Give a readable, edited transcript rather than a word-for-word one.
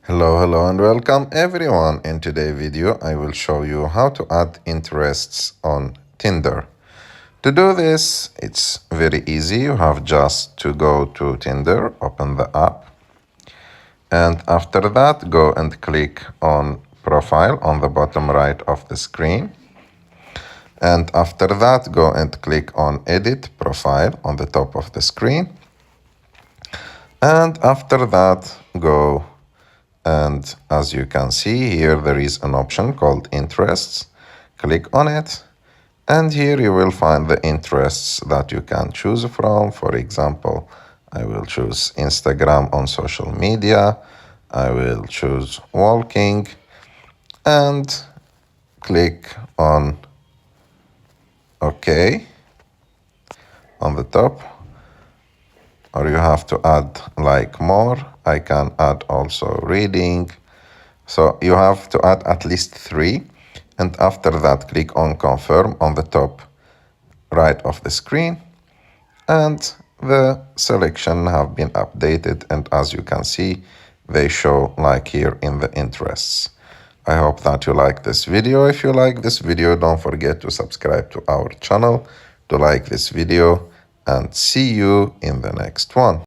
Hello and welcome everyone. In today's video, I will show you how to add interests on Tinder. To do this, it's very easy. You have just to go to Tinder, open the app, and after that, go and click on Profile on the bottom right of the screen. And after that, go and click on Edit Profile on the top of the screen. And after that, go and as you can see here, there is an option called Interests. Click on it. And here you will find the interests that you can choose from. For example, I will choose Instagram on social media. I will choose walking and click on OK on the top. Or you have to add like more. I can add also reading. So you have to add at least 3. And after that, click on confirm on the top right of the screen. And the selection have been updated. And as you can see, they show like here in the interests. I hope that you like this video. If you like this video, don't forget to subscribe to our channel, to like this video, and see you in the next one.